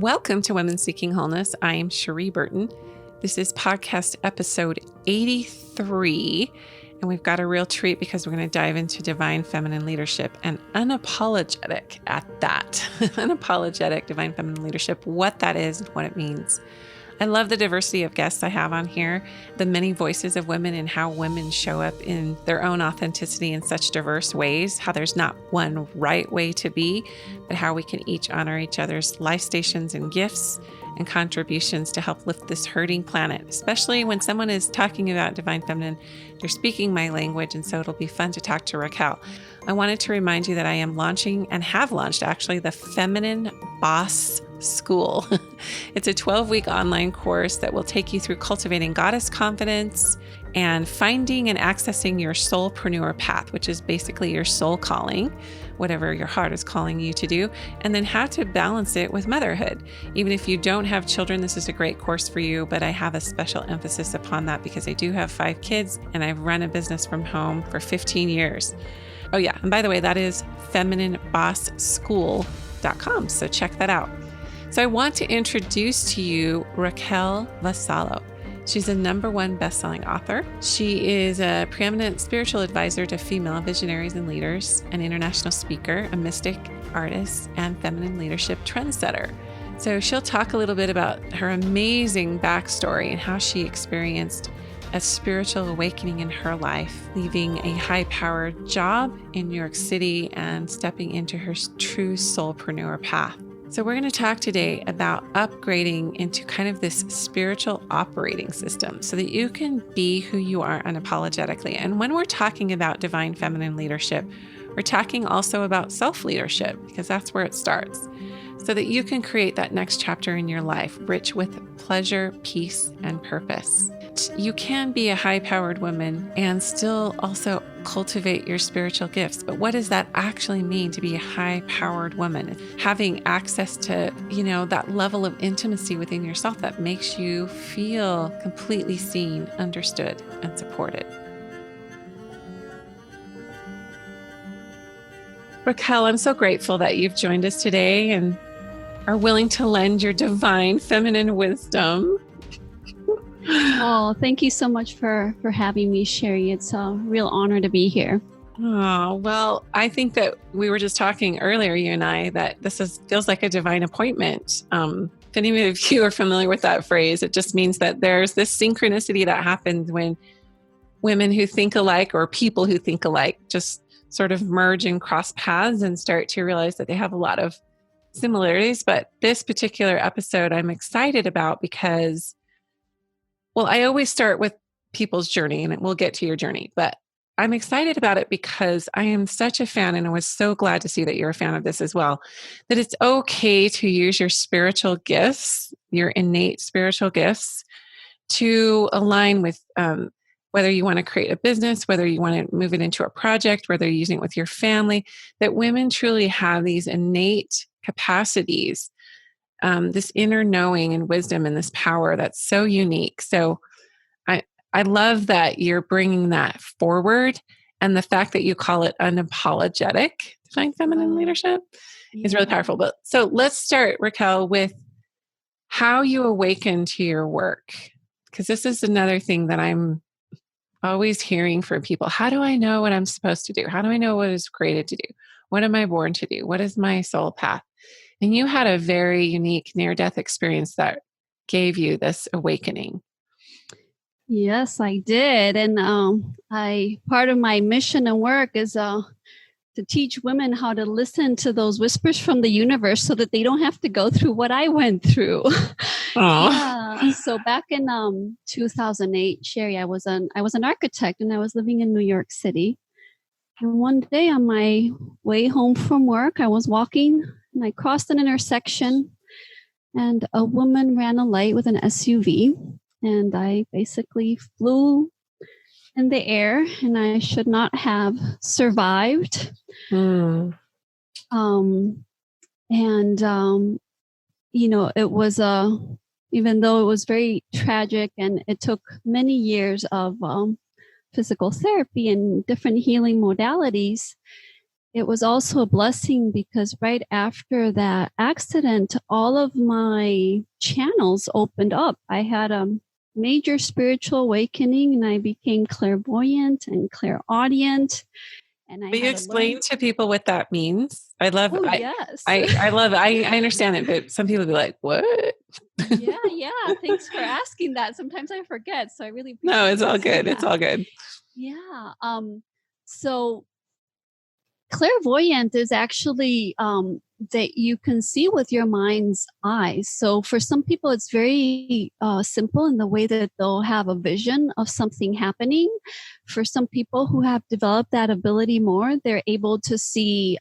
Welcome to Women Seeking Wholeness. I am Cherie Burton. This is podcast episode 83, and we've got a real treat because we're going to dive into divine feminine leadership and unapologetic at that. Unapologetic divine feminine leadership, what that is and what it means. I love the diversity of guests I have on here, the many voices of women and how women show up in their own authenticity in such diverse ways, how there's not one right way to be, but how we can each honor each other's life stations and gifts and contributions to help lift this hurting planet, especially when someone is talking about divine feminine. They're speaking my language, and so it'll be fun to talk to Raquel. I wanted to remind you that I am launching and have launched actually the Feminine Boss School. It's a 12-week online course that will take you through cultivating goddess confidence and finding and accessing your soulpreneur path, which is basically your soul calling, whatever your heart is calling you to do, and then how to balance it with motherhood. Even if you don't have children, this is a great course for you, but I have a special emphasis upon that because I do have 5 kids and I've run a business from home for 15 years. Oh yeah, and by the way, that is feminineBossSchool.com, so check that out. So I want to introduce to you Raquel Vasallo. She's a #1 bestselling author. She is a preeminent spiritual advisor to female visionaries and leaders, an international speaker, a mystic, artist, and feminine leadership trendsetter. So she'll talk a little bit about her amazing backstory and how she experienced a spiritual awakening in her life, leaving a high-powered job in New York City and stepping into her true soulpreneur path. So we're going to talk today about upgrading into kind of this spiritual operating system so that you can be who you are unapologetically. And when we're talking about divine feminine leadership, we're talking also about self-leadership because that's where it starts, so that you can create that next chapter in your life, rich with pleasure, peace, and purpose. You can be a high-powered woman and still also cultivate your spiritual gifts. But what does that actually mean to be a high-powered woman? Having access to, that level of intimacy within yourself that makes you feel completely seen, understood, and supported. Raquel, I'm so grateful that you've joined us today and are willing to lend your divine feminine wisdom. Oh, thank you so much for having me, Cherie. It's a real honor to be here. Oh, well, I think that we were just talking earlier, you and I, that this feels like a divine appointment. If any of you are familiar with that phrase, it just means that there's this synchronicity that happens when women who think alike or people who think alike just sort of merge and cross paths and start to realize that they have a lot of similarities. But this particular episode I'm excited about because, well, I always start with people's journey, and we'll get to your journey, but I'm excited about it because I am such a fan, and I was so glad to see that you're a fan of this as well, that it's okay to use your spiritual gifts, your innate spiritual gifts, to align with whether you want to create a business, whether you want to move it into a project, whether you're using it with your family, that women truly have these innate capacities, this inner knowing and wisdom and this power that's so unique. So I love that you're bringing that forward, and the fact that you call it unapologetic divine feminine leadership is really powerful. But so let's start, Raquel, with how you awaken to your work, because this is another thing that I'm always hearing from people. How do I know what I'm supposed to do? How do I know what I was created to do? What am I born to do? What is my soul path? And you had a very unique near-death experience that gave you this awakening. Yes, I did. And part of my mission and work is to teach women how to listen to those whispers from the universe so that they don't have to go through what I went through. Yeah. So back in 2008, Cherie, I was an architect, and I was living in New York City. And one day on my way home from work, I was walking and I crossed an intersection, and a woman ran a light with an SUV, and I basically flew in the air, and I should not have survived. It was even though it was very tragic, and it took many years of physical therapy and different healing modalities, it was also a blessing because right after that accident, all of my channels opened up. I had a major spiritual awakening and I became clairvoyant and clairaudient. And I Will you had to learn. explain to people what that means? Oh, yes. I love I understand it, but some people be like, what? Yeah. Thanks for asking that. Sometimes I forget. So I really No, appreciate it's you all asking good. It's that. all good. Yeah. So clairvoyant is actually that you can see with your mind's eyes. So for some people, it's very simple in the way that they'll have a vision of something happening. For some people who have developed that ability more, they're able to see,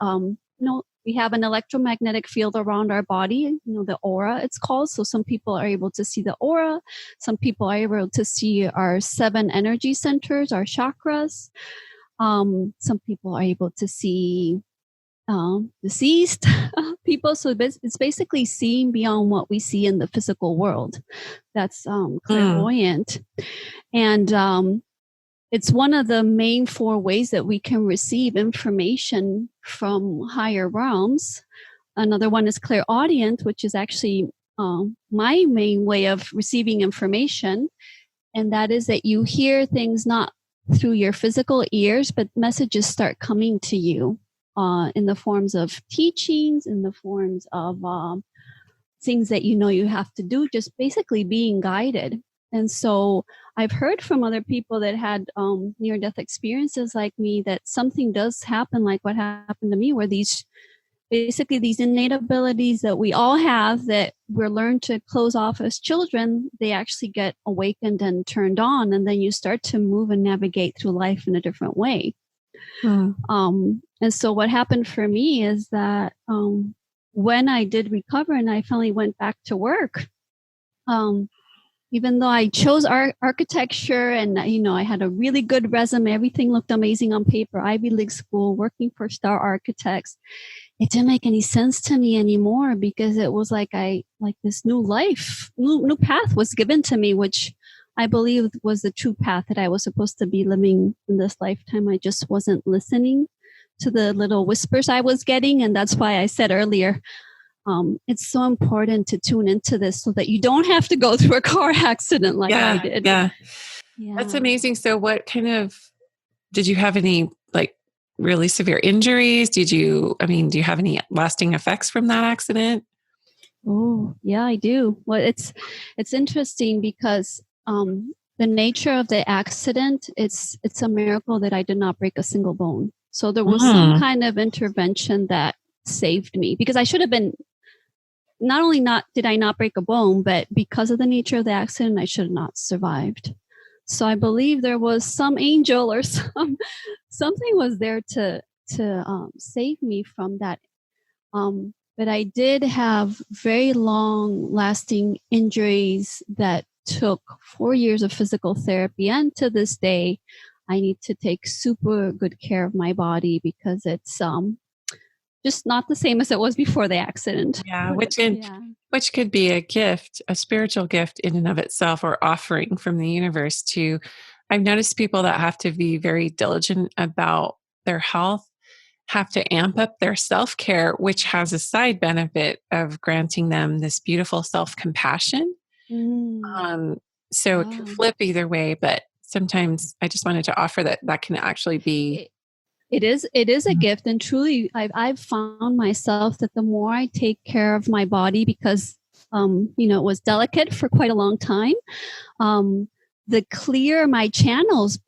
we have an electromagnetic field around our body, the aura it's called. So some people are able to see the aura. Some people are able to see our 7 energy centers, our chakras. Some people are able to see deceased people. So it's basically seeing beyond what we see in the physical world. That's clairvoyant. And it's one of the main 4 ways that we can receive information from higher realms. Another one is clairaudient, which is actually my main way of receiving information. And that is that you hear things not through your physical ears, but messages start coming to you in the forms of teachings, in the forms of things that you have to do, just basically being guided. And so I've heard from other people that had near-death experiences like me that something does happen like what happened to me, where these innate abilities that we all have that we're learned to close off as children, they actually get awakened and turned on, and then you start to move and navigate through life in a different way. And so what happened for me is that when I did recover and I finally went back to work, even though I chose architecture and I had a really good resume, everything looked amazing on paper, Ivy League school, working for star architects, it didn't make any sense to me anymore, because it was like this new life, new path was given to me, which I believe was the true path that I was supposed to be living in this lifetime. I just wasn't listening to the little whispers I was getting. And that's why I said earlier, it's so important to tune into this so that you don't have to go through a car accident like I did. Yeah. That's amazing. So did you have any really severe injuries? Do you have any lasting effects from that accident? Oh, yeah, I do. Well, it's interesting because the nature of the accident, it's a miracle that I did not break a single bone. So there was some kind of intervention that saved me, because I should have been, not only did I not break a bone, but because of the nature of the accident, I should have not survived. So I believe there was some angel or something was there to save me from that. But I did have very long lasting injuries that took 4 years of physical therapy. And to this day, I need to take super good care of my body, because it's just not the same as it was before the accident. Yeah, which could be a gift, a spiritual gift in and of itself, or offering from the universe to. I've noticed people that have to be very diligent about their health have to amp up their self-care, which has a side benefit of granting them this beautiful self-compassion. So it can flip either way, but sometimes I just wanted to offer that can actually be. It is a gift, and truly, I've found myself that the more I take care of my body, because it was delicate for quite a long time, the clearer my channels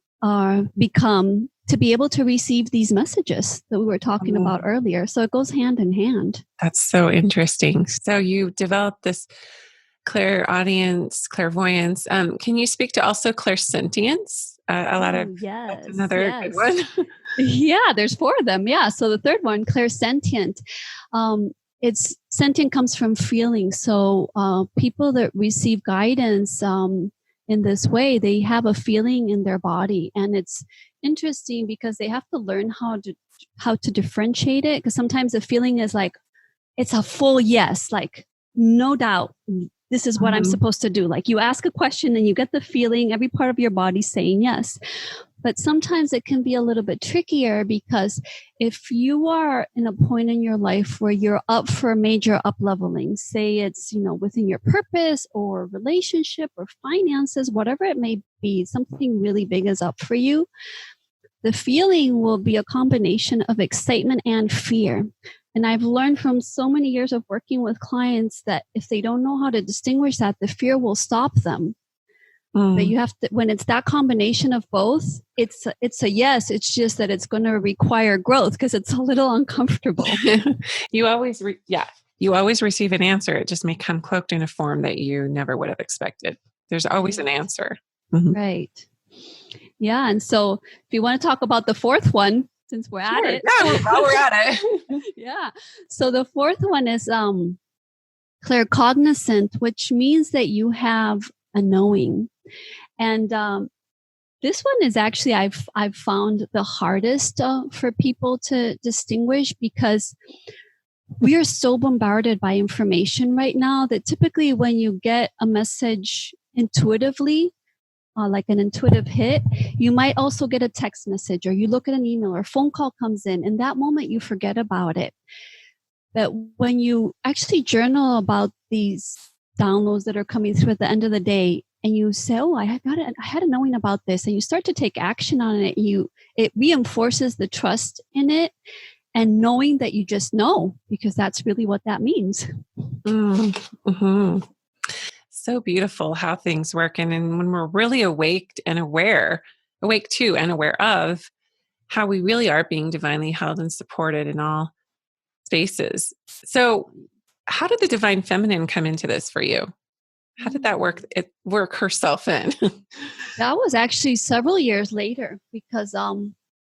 become to be able to receive these messages that we were talking about earlier. So it goes hand in hand. That's so interesting. So you developed this clairaudience, clairvoyance. Can you speak to also clairsentience? That's another good one. Yeah, there's 4 of them. Yeah. So the third one, clairsentient. It's sentient comes from feeling. So people that receive guidance in this way, they have a feeling in their body, and it's interesting because they have to learn how to differentiate it. Because sometimes the feeling is like it's a full yes, like no doubt, this is what I'm supposed to do. Like you ask a question and you get the feeling, every part of your body saying yes. But sometimes it can be a little bit trickier because if you are in a point in your life where you're up for a major up leveling, say it's, within your purpose or relationship or finances, whatever it may be, something really big is up for you. The feeling will be a combination of excitement and fear. And I've learned from so many years of working with clients that if they don't know how to distinguish that, the fear will stop them. But you have to, when it's that combination of both, it's a yes. It's just that it's going to require growth because it's a little uncomfortable. You always receive an answer. It just may come cloaked in a form that you never would have expected. There's always an answer. Mm-hmm. Right. Yeah. And so if you want to talk about the fourth one, since we're at it. Yeah, while we're at it. Yeah. So the fourth one is claircognizant, which means that you have a knowing. And this one is actually I've found the hardest for people to distinguish because we are so bombarded by information right now that typically when you get a message intuitively, like an intuitive hit, you might also get a text message or you look at an email or a phone call comes in that moment you forget about it. But when you actually journal about these downloads that are coming through at the end of the day, and you say, "Oh, I had a knowing about this," and you start to take action on it, it reinforces the trust in it, and knowing that you just know, because that's really what that means. Mm-hmm. So beautiful how things work, and when we're really awake to and aware of how we really are being divinely held and supported in all spaces. So, how did the divine feminine come into this for you? How did that work herself in? That was actually several years later because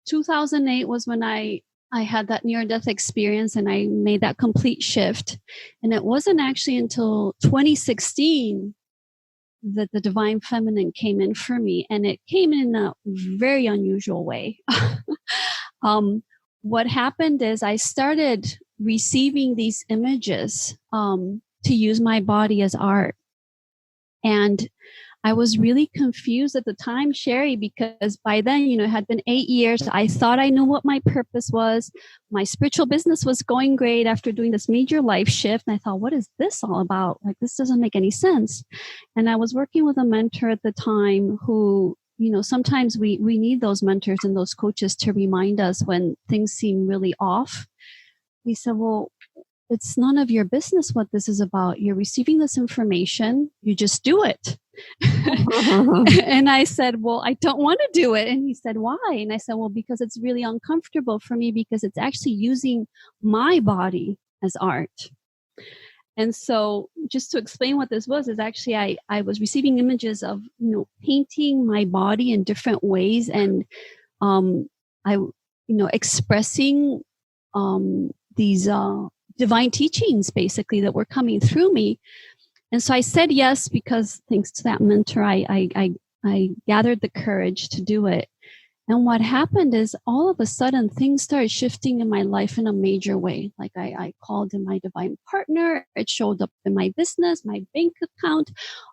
2008 was when I had that near-death experience and I made that complete shift. And it wasn't actually until 2016 that the divine feminine came in for me. And it came in a very unusual way. What happened is I started receiving these images to use my body as art. And I was really confused at the time, Cherie, because by then, it had been 8 years. I thought I knew what my purpose was. My spiritual business was going great after doing this major life shift. And I thought, what is this all about? Like, this doesn't make any sense. And I was working with a mentor at the time who, sometimes we need those mentors and those coaches to remind us when things seem really off. He said, well, it's none of your business what this is about. You're receiving this information. You just do it. And I said, well, I don't want to do it. And he said, why? And I said, well, because it's really uncomfortable for me because it's actually using my body as art. And so just to explain what this was is actually I was receiving images of, painting my body in different ways and expressing these divine teachings basically that were coming through me. And so I said yes, because thanks to that mentor, I gathered the courage to do it. And what happened is all of a sudden things started shifting in my life in a major way. Like I called in my divine partner. It showed up in my business, my bank account,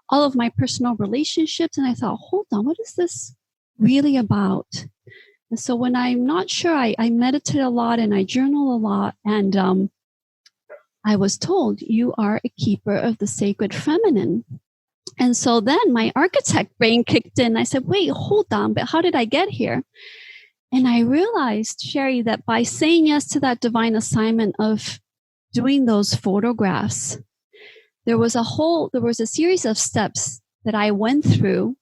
all of my personal relationships. And I thought, hold on, what is this really about? And so when I'm not sure, I meditate a lot and I journal a lot. And I was told, you are a keeper of the sacred feminine. And so then my architect brain kicked in. I said, wait, hold on, but how did I get here? And I realized, Cherie, that by saying yes to that divine assignment of doing those photographs, there was a series of steps that I went through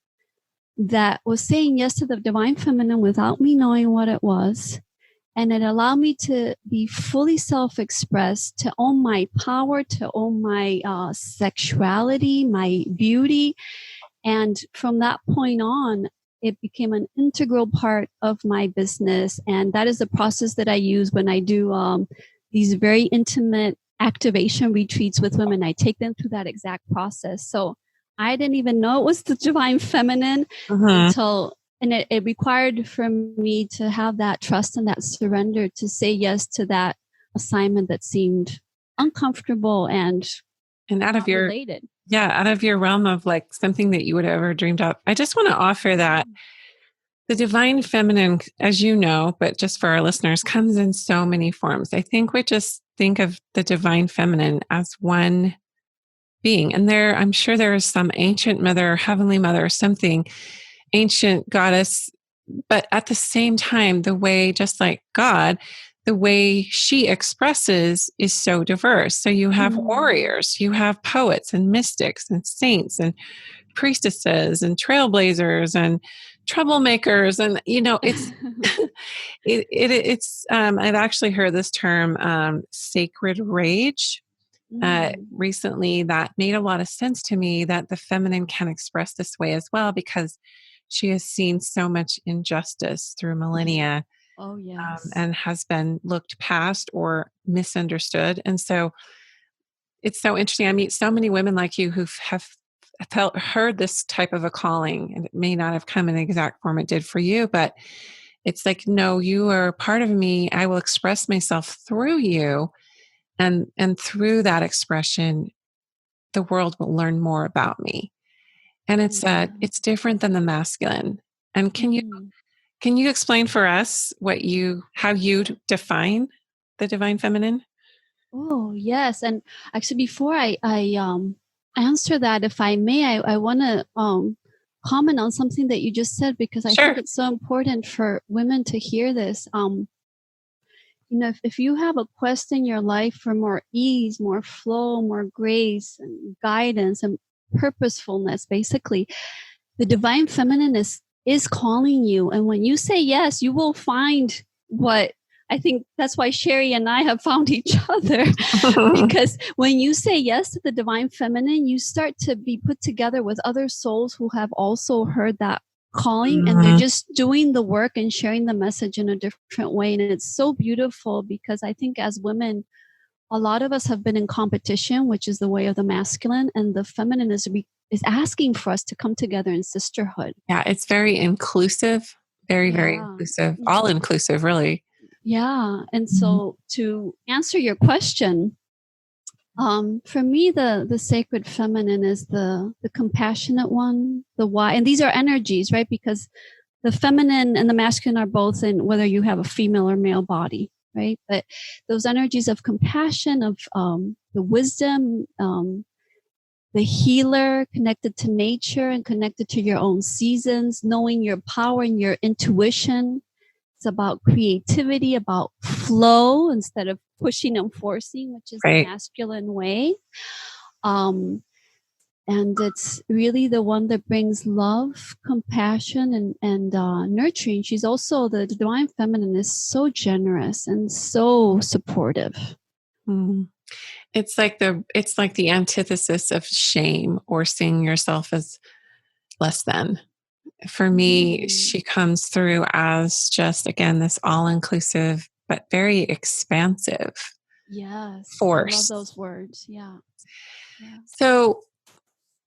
that was saying yes to the divine feminine without me knowing what it was. And it allowed me to be fully self-expressed, to own my power, to own my sexuality, my beauty. And from that point on, it became an integral part of my business. And that is the process that I use when I do these very intimate activation retreats with women. I take them through that exact process. So I didn't even know it was the divine feminine until... And it required for me to have that trust and that surrender to say yes to that assignment that seemed uncomfortable and out of your related. Yeah, out of your realm of like something that you would have ever dreamed of. I just want to offer that The divine feminine, as you know, but just for our listeners, comes in so many forms. I think we just think of the divine feminine as one being. And I'm sure there is some ancient mother, heavenly mother, or something, ancient goddess. But at the same time, the way, just like God, the way she expresses is so diverse. So you have warriors, you have poets and mystics and saints and priestesses and trailblazers and troublemakers. And, it's, I've actually heard this term, sacred rage. Recently, that made a lot of sense to me, that the feminine can express this way as well, because she has seen so much injustice through millennia, Oh, yes. and has been looked past or misunderstood. And so it's so interesting. I meet so many women like you who have heard this type of a calling, and it may not have come in the exact form it did for you, but it's like, no, you are part of me. I will express myself through you. And through that expression, the world will learn more about me. And it's different than the masculine. And can you explain for us how you define the divine feminine? Oh, yes. And actually, before I answer that, if I may, I want to comment on something that you just said, because I Sure. think it's so important for women to hear this. If you have a quest in your life for more ease, more flow, more grace and guidance and purposefulness, basically, the divine feminine is calling you. And when you say yes, you will find what I think that's why Cherie and I have found each other. Because when you say yes to the divine feminine, you start to be put together with other souls who have also heard that calling, and they're just doing the work and sharing the message in a different way. And it's so beautiful, because I think as women, a lot of us have been in competition, which is the way of the masculine, and the feminine is asking for us to come together in sisterhood. Yeah, it's very inclusive, very, very Yeah. inclusive, all inclusive, really. Yeah. And so to answer your question, for me, the sacred feminine is the compassionate one, the why, and these are energies, right? Because the feminine and the masculine are both in, whether you have a female or male body, right? But those energies of compassion, of the wisdom, the healer, connected to nature and connected to your own seasons, knowing your power and your intuition. It's about creativity, about flow instead of pushing and forcing, which is the Right. masculine way. And it's really the one that brings love, compassion, and nurturing. She's also, the divine feminine is so generous and so supportive. Mm. It's like the antithesis of shame or seeing yourself as less than. For me, she comes through as just, again, this all-inclusive but very expansive force. I love those words. Yeah. So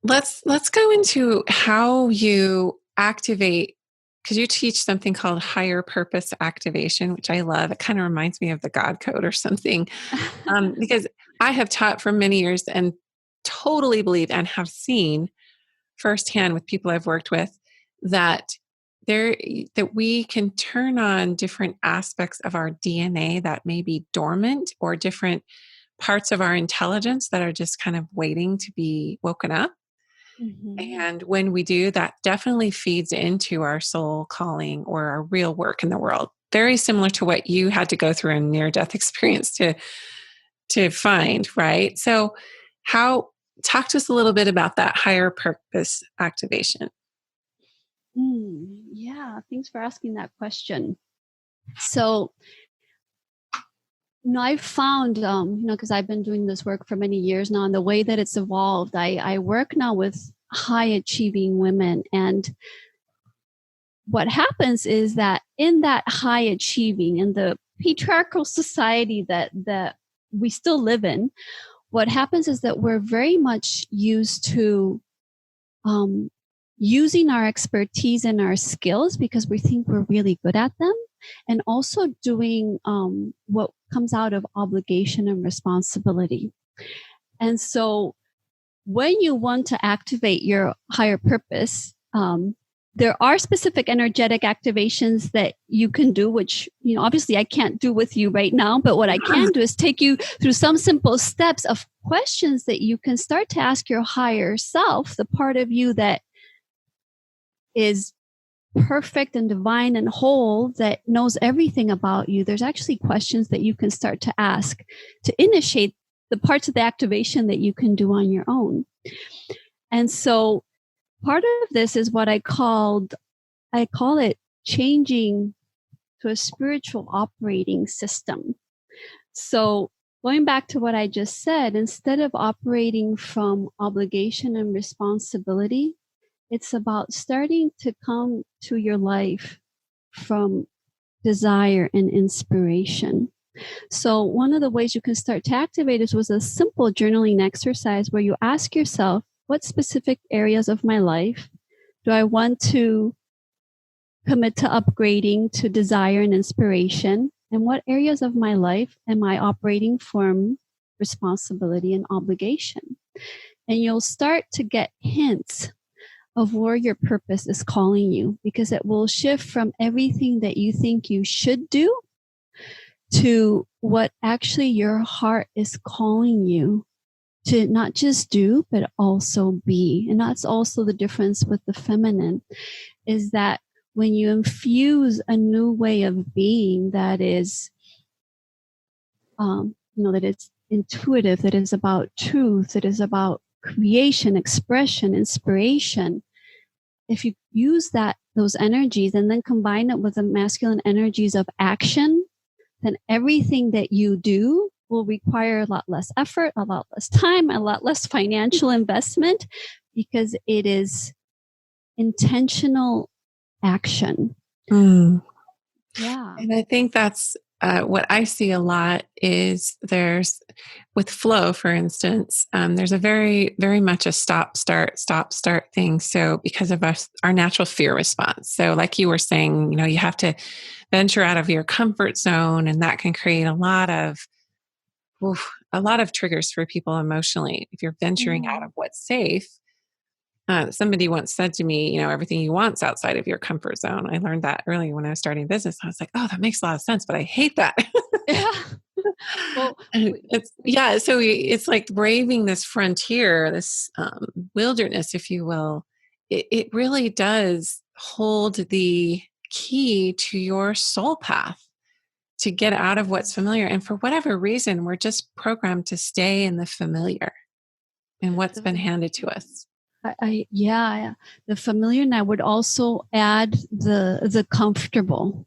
let's go into how you activate, because you teach something called higher purpose activation, which I love. It kind of reminds me of the God Code or something, because I have taught for many years and totally believe and have seen firsthand with people I've worked with that we can turn on different aspects of our DNA that may be dormant, or different parts of our intelligence that are just kind of waiting to be woken up. And when we do, that definitely feeds into our soul calling or our real work in the world. Very similar to what you had to go through a near-death experience to find, right? So talk to us a little bit about that higher purpose activation. Yeah, thanks for asking that question. So, I've found, because I've been doing this work for many years now, and the way that it's evolved, I work now with high achieving women. And what happens is that in that high achieving, in the patriarchal society that we still live in, what happens is that we're very much used to using our expertise and our skills because we think we're really good at them, and also doing what comes out of obligation and responsibility. And so when you want to activate your higher purpose, there are specific energetic activations that you can do, which, obviously I can't do with you right now, but what I can do is take you through some simple steps of questions that you can start to ask your higher self, the part of you that is perfect and divine and whole, that knows everything about you. There's actually questions that you can start to ask to initiate the parts of the activation that you can do on your own. And so part of this is what I call it changing to a spiritual operating system. So going back to what I just said, instead of operating from obligation and responsibility, it's about starting to come to your life from desire and inspiration. So one of the ways you can start to activate it was a simple journaling exercise where you ask yourself, what specific areas of my life do I want to commit to upgrading to desire and inspiration? And what areas of my life am I operating from responsibility and obligation? And you'll start to get hints of where your purpose is calling you, because it will shift from everything that you think you should do to what actually your heart is calling you to not just do, but also be. And that's also the difference with the feminine, is that when you infuse a new way of being that is, that it's intuitive, that is about truth, that is about creation, expression, inspiration, if you use those energies and then combine it with the masculine energies of action, then everything that you do will require a lot less effort, a lot less time, a lot less financial investment, because it is intentional action. Yeah. And I think that's what I see a lot is with flow, for instance, there's a very, very much a stop, start thing. So because of our natural fear response. So like you were saying, you have to venture out of your comfort zone, and that can create a lot of triggers for people emotionally. If you're venturing out of what's safe, somebody once said to me, everything you want's outside of your comfort zone. I learned that early when I was starting business. I was like, oh, that makes a lot of sense, but I hate that. Yeah. Well, so it's like braving this frontier, this wilderness, if you will. It really does hold the key to your soul path to get out of what's familiar. And for whatever reason, we're just programmed to stay in the familiar and what's been handed to us. The familiar, and I would also add the comfortable.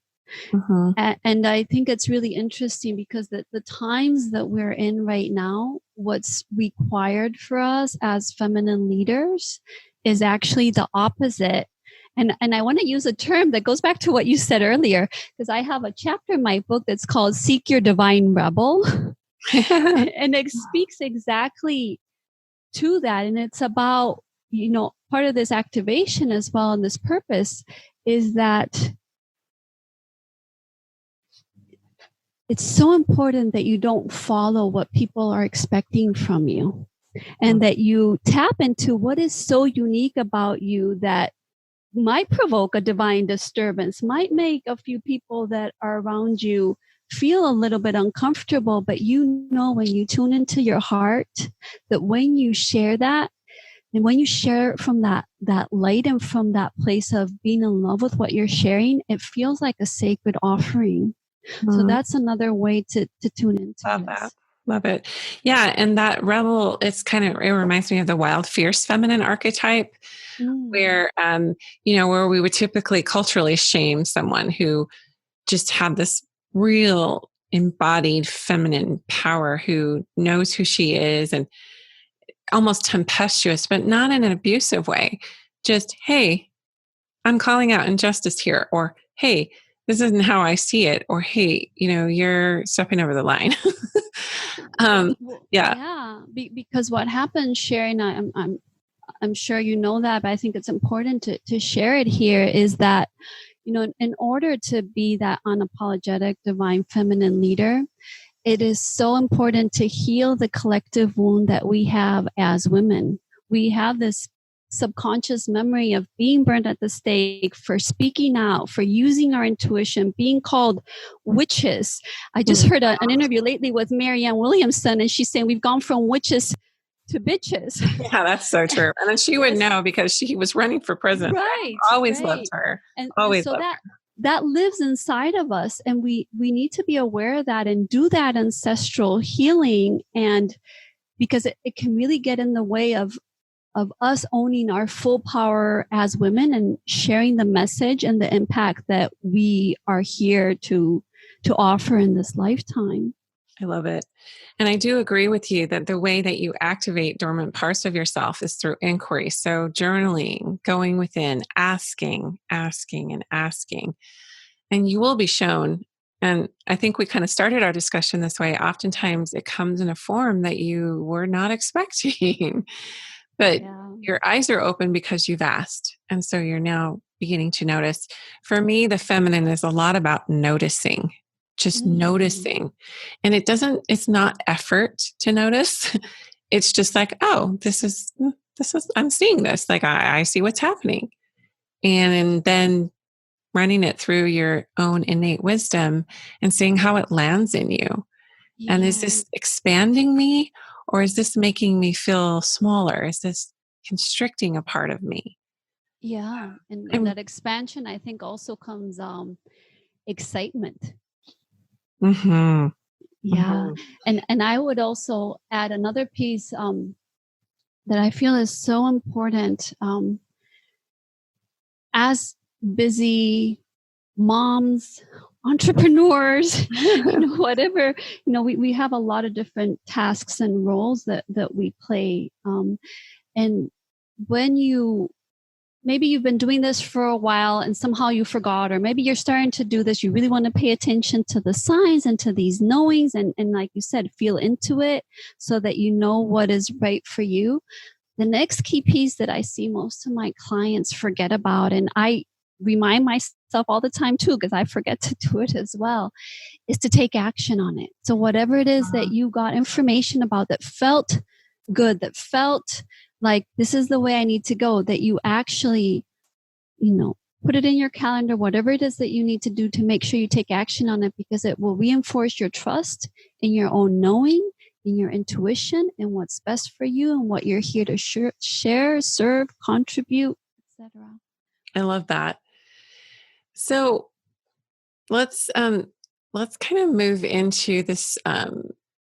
And I think it's really interesting because the times that we're in right now, what's required for us as feminine leaders is actually the opposite. And I want to use a term that goes back to what you said earlier, because I have a chapter in my book that's called Seek Your Divine Rebel. And it speaks exactly to that. And it's about, part of this activation as well, and this purpose is that it's so important that you don't follow what people are expecting from you, and that you tap into what is so unique about you that might provoke a divine disturbance, might make a few people that are around you feel a little bit uncomfortable. But when you tune into your heart, that when you share that, and when you share it from that light and from that place of being in love with what you're sharing, it feels like a sacred offering. So that's another way to tune into this. Love it. Yeah. And that rebel, it reminds me of the wild, fierce feminine archetype, where, where we would typically culturally shame someone who just had this real embodied feminine power, who knows who she is and almost tempestuous, but not in an abusive way. Just, hey, I'm calling out injustice here, or, hey, this isn't how I see it, or, hey, you're stepping over the line. Because what happens, Cherie, and I'm sure you know that, but I think it's important to share it here, is that, in order to be that unapologetic divine feminine leader, it is so important to heal the collective wound that we have as women. We have this subconscious memory of being burned at the stake, for speaking out, for using our intuition, being called witches. I just heard an interview lately with Marianne Williamson, and she's saying we've gone from witches to bitches. Yeah, that's so true. And then she would know because she was running for president. Right. I always loved her. And Always so loved that lives inside of us, and we need to be aware of that and do that ancestral healing, and because it can really get in the way of us owning our full power as women and sharing the message and the impact that we are here to offer in this lifetime. I love it. And I do agree with you that the way that you activate dormant parts of yourself is through inquiry. So journaling, going within, asking, and asking, and you will be shown. And I think we kind of started our discussion this way. Oftentimes it comes in a form that you were not expecting, but your eyes are open because you've asked. And so you're now beginning to notice. For me, the feminine is a lot about noticing, just noticing. And it's not effort to notice. It's just like, oh, this is, I'm seeing this. Like I see what's happening. And then running it through your own innate wisdom and seeing how it lands in you. Yeah. And is this expanding me, or is this making me feel smaller? Is this constricting a part of me? Yeah. And that expansion, I think, also comes excitement. Mm-hmm. Yeah. Mm-hmm. And I would also add another piece that I feel is so important. As busy moms, entrepreneurs, whatever, we have a lot of different tasks and roles that we play. And when maybe you've been doing this for a while and somehow you forgot, or maybe you're starting to do this, you really want to pay attention to the signs and to these knowings, and like you said, feel into it so that you know what is right for you. The next key piece that I see most of my clients forget about, and I remind myself all the time too, because I forget to do it as well, is to take action on it. So whatever it is that you got information about that felt good, that felt like this is the way I need to go, that you actually, put it in your calendar, whatever it is that you need to do to make sure you take action on it, because it will reinforce your trust in your own knowing, in your intuition, and what's best for you and what you're here to share, serve, contribute, etc. I love that. So let's kind of move into this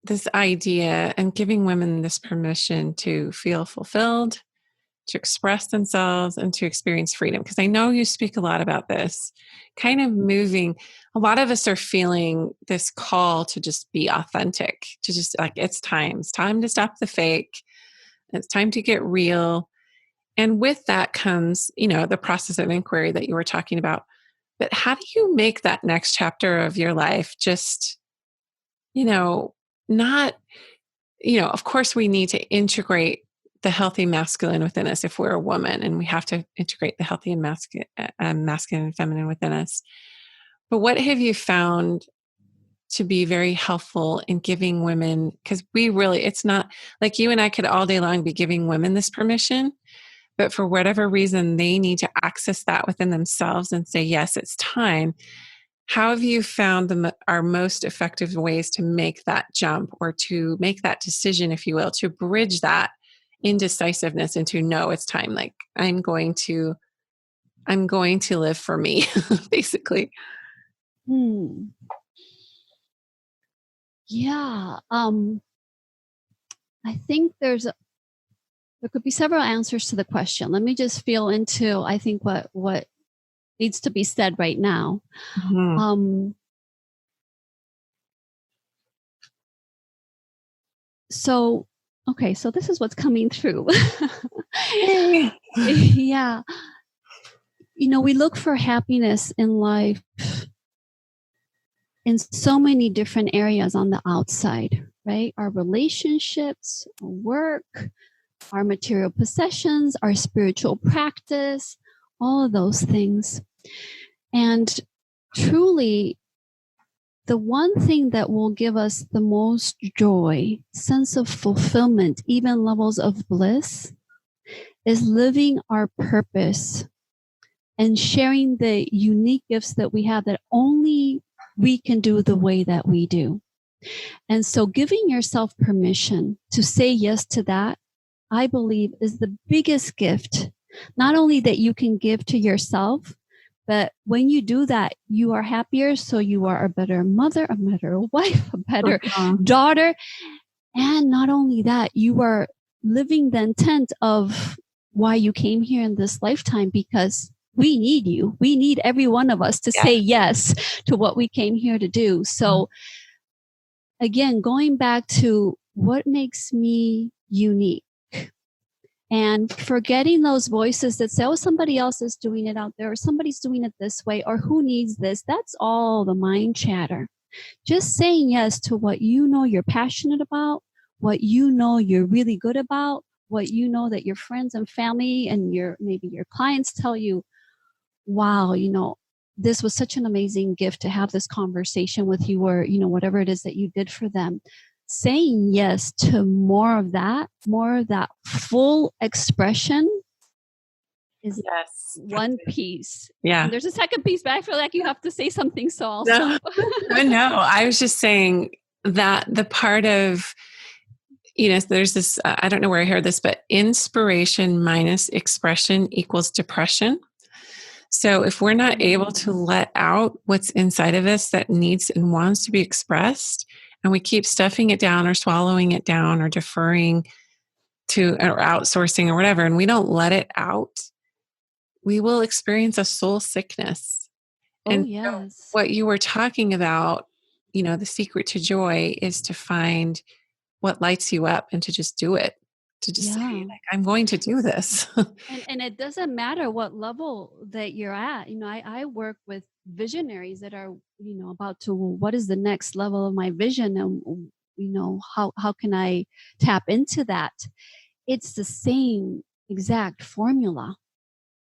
this idea and giving women this permission to feel fulfilled, to express themselves, and to experience freedom. Because I know you speak a lot about this, kind of moving. A lot of us are feeling this call to just be authentic, to just like, it's time to stop the fake. It's time to get real. And with that comes, the process of inquiry that you were talking about. But how do you make that next chapter of your life just, not, of course we need to integrate the healthy masculine within us if we're a woman, and we have to integrate the healthy and masculine and feminine within us. But what have you found to be very helpful in giving women, because it's not like you and I could all day long be giving women this permission, but for whatever reason, they need to access that within themselves and say, yes, it's time. How have you found our most effective ways to make that jump, or to make that decision, if you will, to bridge that indecisiveness into, no, it's time. Like I'm going to live for me, basically. Yeah. I think there could be several answers to the question. Let me just feel into, I think, what needs to be said right now. Mm-hmm. So this is what's coming through. Yeah. We look for happiness in life in so many different areas on the outside, right? Our relationships, our work, our material possessions, our spiritual practice, all of those things. And truly, the one thing that will give us the most joy, sense of fulfillment, even levels of bliss, is living our purpose and sharing the unique gifts that we have that only we can do the way that we do. And so giving yourself permission to say yes to that, I believe, is the biggest gift, not only that you can give to yourself, but when you do that, you are happier. So you are a better mother, a better wife, a better daughter. And not only that, you are living the intent of why you came here in this lifetime, because we need you. We need every one of us to say yes to what we came here to do. So again, going back to what makes me unique and forgetting those voices that say, oh, somebody else is doing it out there, or somebody's doing it this way, or who needs this? That's all the mind chatter. Just saying yes to what you know you're passionate about, what you know you're really good about, what you know that your friends and family and maybe your clients tell you, wow, this was such an amazing gift to have this conversation with you, or, whatever it is that you did for them. Saying yes to more of that full expression is one piece. Yeah. And there's a second piece, but I feel like you have to say something, so I'll stop. No, I was just saying that the part of, there's this, I don't know where I heard this, but inspiration minus expression equals depression. So if we're not able to let out what's inside of us that needs and wants to be expressed, and we keep stuffing it down or swallowing it down or deferring to or outsourcing or whatever, and we don't let it out, we will experience a soul sickness. And so what you were talking about, the secret to joy is to find what lights you up and to just do it. To just say, like, I'm going to do this. And it doesn't matter what level that you're at. I work with visionaries that are, about to, what is the next level of my vision? And, how can I tap into that? It's the same exact formula.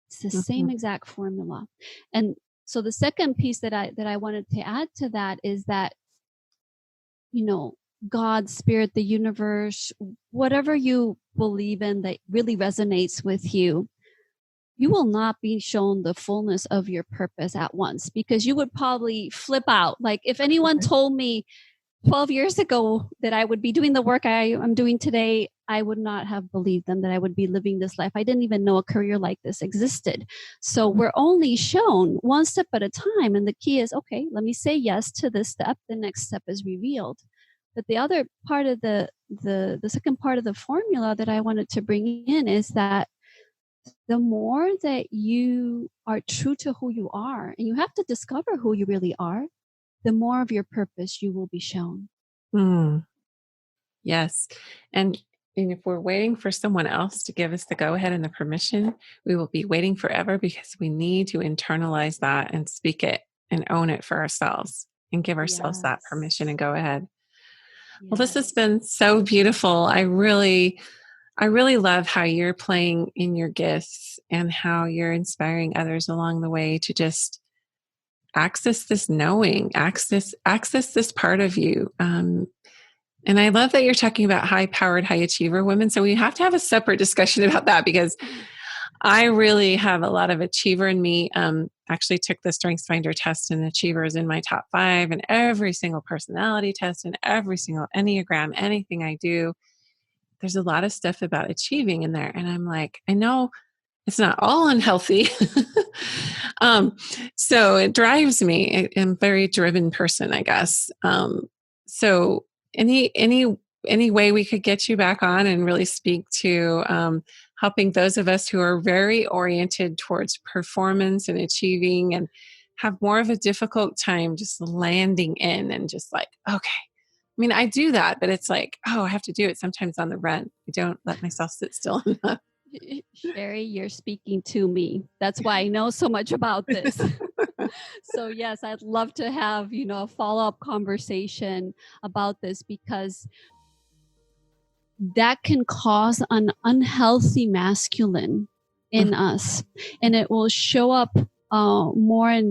It's the same exact formula. And so the second piece that I wanted to add to that is that, God, spirit, the universe, whatever you believe in that really resonates with you, you will not be shown the fullness of your purpose at once, because you would probably flip out. Like if anyone told me 12 years ago that I would be doing the work I'm doing today, I would not have believed them that I would be living this life. I didn't even know a career like this existed. So we're only shown one step at a time. And the key is, okay, let me say yes to this step. The next step is revealed. But the other part of the second part of the formula that I wanted to bring in is that the more that you are true to who you are, and you have to discover who you really are, the more of your purpose you will be shown. Yes. And if we're waiting for someone else to give us the go-ahead and the permission, we will be waiting forever, because we need to internalize that and speak it and own it for ourselves and give ourselves that permission and go ahead. Well, this has been so beautiful. I really love how you're playing in your gifts and how you're inspiring others along the way to just access this knowing, access this part of you. And I love that you're talking about high-powered, high-achiever women. So we have to have a separate discussion about that, because I really have a lot of achiever in me. Actually took the StrengthsFinder test, and achiever is in my top 5, and every single personality test and every single Enneagram, anything I do, there's a lot of stuff about achieving in there. And I'm like, I know it's not all unhealthy. So it drives me. I'm a very driven person, I guess. So any way we could get you back on and really speak to helping those of us who are very oriented towards performance and achieving and have more of a difficult time just landing in and just like, okay. I mean, I do that, but it's like, oh, I have to do it sometimes on the run. I don't let myself sit still enough. Cherie, you're speaking to me. That's why I know so much about this. So yes, I'd love to have, a follow-up conversation about this, because that can cause an unhealthy masculine in us, and it will show up more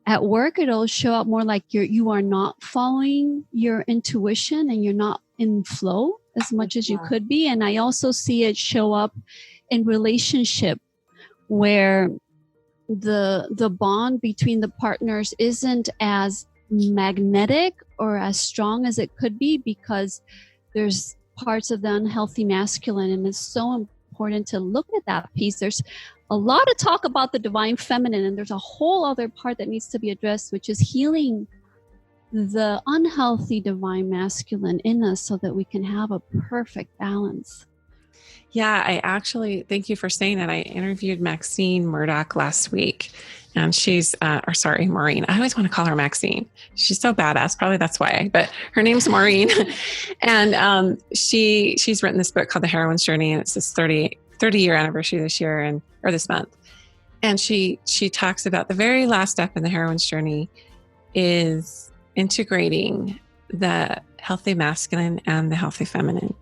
at work. It'll show up more like you are not following your intuition and you're not in flow. as much as you could be. And I also see it show up in relationship where the bond between the partners isn't as magnetic or as strong as it could be, because there's parts of the unhealthy masculine, and it's so important to look at that piece. There's a lot of talk about the divine feminine, and there's a whole other part that needs to be addressed, which is healing the unhealthy divine masculine in us so that we can have a perfect balance. Yeah, I actually, thank you for saying that. I interviewed Maxine Murdoch last week, and she's, Maureen. I always want to call her Maxine. She's so badass. Probably that's why, but her name's Maureen. And she's written this book called The Heroine's Journey, and it's this 30-year anniversary this year or this month. And she talks about the very last step in the heroine's journey is integrating the healthy masculine and the healthy feminine.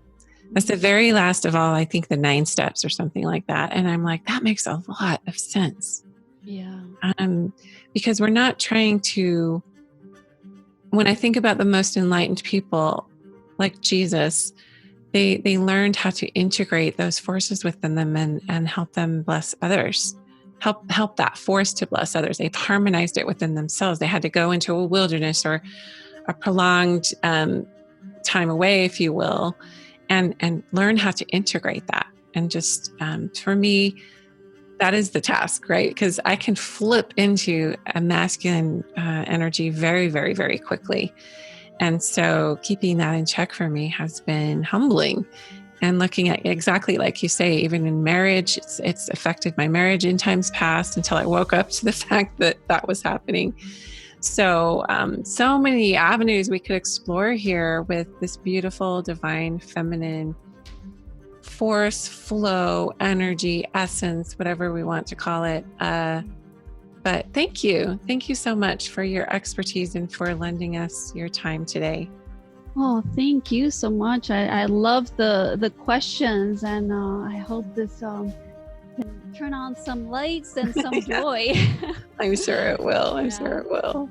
That's the very last of all, I think the 9 steps or something like that. And I'm like, that makes a lot of sense. Yeah. Because we're not trying to, when I think about the most enlightened people like Jesus, they learned how to integrate those forces within them and help them bless others. Help that force to bless others. They've harmonized it within themselves. They had to go into a wilderness or a prolonged time away, if you will, and learn how to integrate that. And just for me, that is the task, right? Because I can flip into a masculine energy very, very, very quickly. And so keeping that in check for me has been humbling. And looking at exactly like you say, even in marriage, it's affected my marriage in times past until I woke up to the fact that that was happening. So, so many avenues we could explore here with this beautiful, divine, feminine force, flow, energy, essence, whatever we want to call it. But thank you. Thank you so much for your expertise and for lending us your time today. Oh, thank you so much. I love the questions, and I hope this can turn on some lights and some joy. I'm sure it will. I'm sure it will.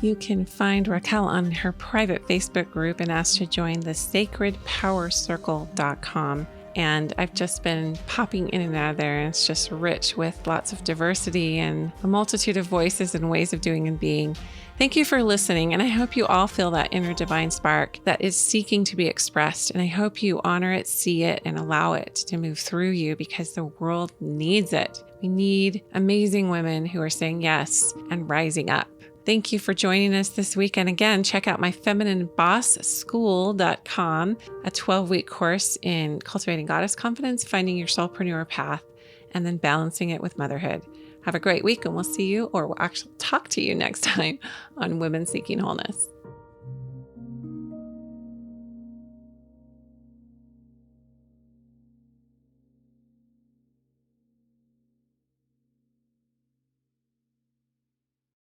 You can find Raquel on her private Facebook group and ask to join the sacredpowercircle.com. And I've just been popping in and out of there, and it's just rich with lots of diversity and a multitude of voices and ways of doing and being. Thank you for listening, and I hope you all feel that inner divine spark that is seeking to be expressed. And I hope you honor it, see it, and allow it to move through you, because the world needs it. We need amazing women who are saying yes and rising up. Thank you for joining us this week. And again, check out my feminineBossSchool.com, a 12-week course in cultivating goddess confidence, finding your soulpreneur path, and then balancing it with motherhood. Have a great week, and we'll see you, or we'll actually talk to you next time on Women Seeking Wholeness.